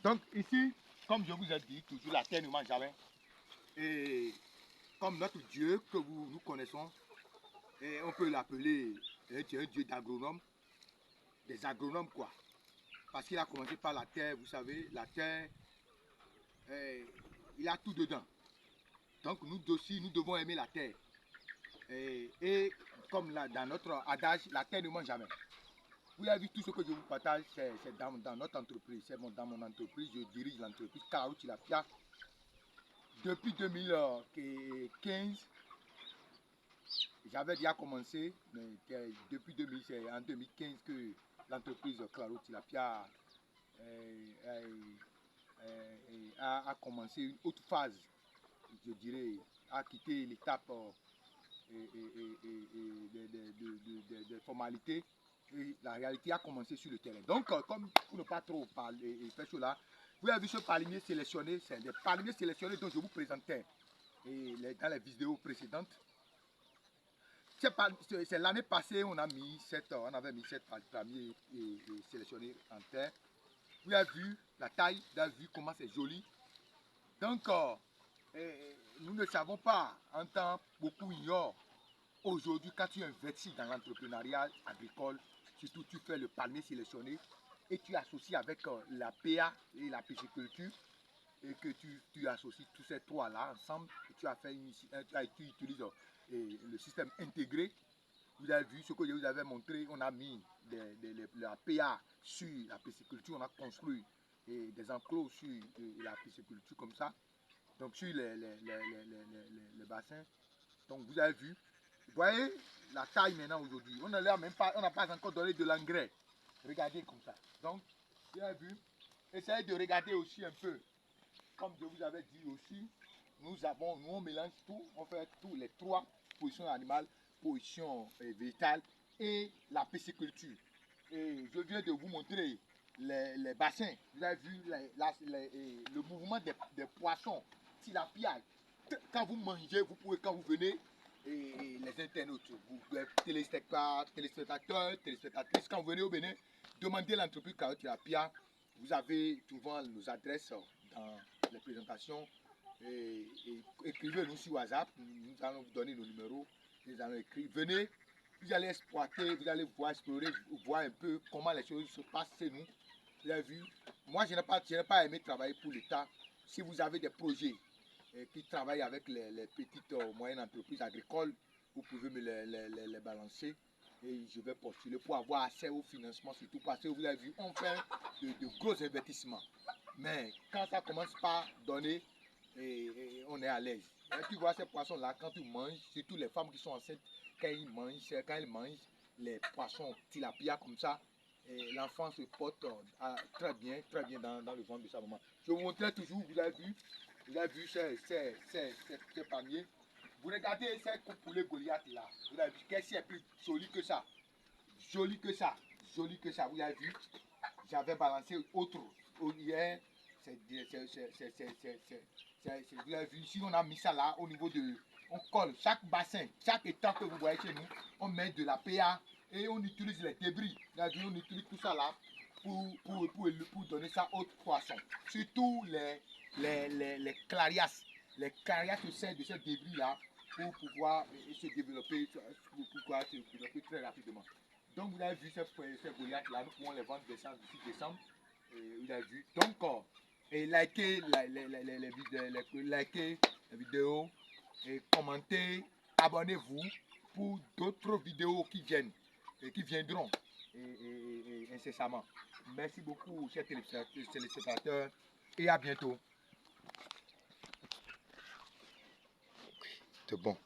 Donc ici, comme je vous ai dit, toujours la terre ne mange jamais. Et comme notre Dieu que nous connaissons, et on peut l'appeler un Dieu d'agronome, des agronomes quoi. Parce qu'il a commencé par la terre, vous savez, la terre, il a tout dedans. Donc nous aussi, nous devons aimer la terre. Et comme là, dans notre adage, la terre ne mange jamais. Vous avez vu tout ce que je vous partage, c'est dans notre entreprise, c'est dans mon entreprise, je dirige l'entreprise Claro Tilapia. Depuis 2015, j'avais déjà commencé, mais depuis c'est en 2015 que l'entreprise Claro Tilapia a commencé une autre phase, je dirais, a quitté l'étape des formalités. Et la réalité a commencé sur le terrain. Donc, comme pour ne pas trop parler et faire cela, vous avez vu ce palmier sélectionné, c'est des palmiers sélectionnés dont je vous présentais dans les vidéos précédentes. C'est l'année passée, on avait mis 7 palmiers sélectionnés en terre. Vous avez vu la taille, vous avez vu comment c'est joli. Donc, nous ne savons pas, en temps, beaucoup ignorent. Aujourd'hui, quand tu investis dans l'entrepreneuriat agricole, surtout tu fais le palmier sélectionné et tu associes avec la PA et la pisciculture et que tu associes tous ces trois-là ensemble, et tu utilises le système intégré. Vous avez vu ce que je vous avais montré, on a mis la PA sur la pisciculture, on a construit des enclos sur la pisciculture comme ça, donc sur les bassins. Donc vous avez vu. Vous voyez la taille maintenant aujourd'hui. On n'a pas encore donné de l'engrais. Regardez comme ça. Donc, vous avez vu. Essayez de regarder aussi un peu. Comme je vous avais dit aussi, nous on mélange tout. On fait tous les trois positions animales, position végétale et la pisciculture. Et je viens de vous montrer les bassins. Vous avez vu le mouvement des poissons. Tilapia. Quand vous mangez, vous pouvez, quand vous venez, et les internautes, téléspectateurs, téléspectatrices, quand vous venez au Bénin, demandez l'entreprise Claro Tilapia. Vous avez souvent nos adresses dans les présentations. Écrivez-nous sur WhatsApp, nous allons vous donner nos numéros. Nous allons écrire. Venez, vous allez exploiter, vous allez voir, explorer, voir un peu comment les choses se passent chez nous. Vous avez vu, moi je n'ai pas aimé travailler pour l'État. Si vous avez des projets qui travaillent avec les petites moyennes entreprises agricoles, vous pouvez me les balancer et je vais postuler pour avoir accès au financement, surtout parce que vous avez vu, on fait de gros investissements. Mais quand ça commence par donner, on est à l'aise. Tu vois ces poissons-là, quand tu manges, surtout les femmes qui sont enceintes, quand ils mangent les poissons tilapia comme ça, l'enfant se porte très bien dans le ventre de sa maman. Je vous montrais toujours, vous avez vu ces palmiers. Vous regardez ces poulets Goliath là. Vous avez vu qu'est-ce qui est plus joli que ça. Joli que ça. Joli que ça. Vous avez vu. J'avais balancé autre hier. Vous avez vu ici, on a mis ça là au niveau de. On colle chaque bassin, chaque étang que vous voyez chez nous, on met de la PA et on utilise les débris. Vous avez vu, on utilise tout ça là pour donner ça aux poissons. Surtout les clarias. Les clarias se servent de ces débris-là pour pouvoir se développer, très rapidement. Donc vous avez vu ces Goliaths-là, nous pouvons les vendre d'ici décembre. Vous avez vu. Donc, likez les vidéos, et commentez, abonnez-vous pour d'autres vidéos qui viennent et qui viendront incessamment. Merci beaucoup, chers téléspectateurs, et à bientôt. C'est bon.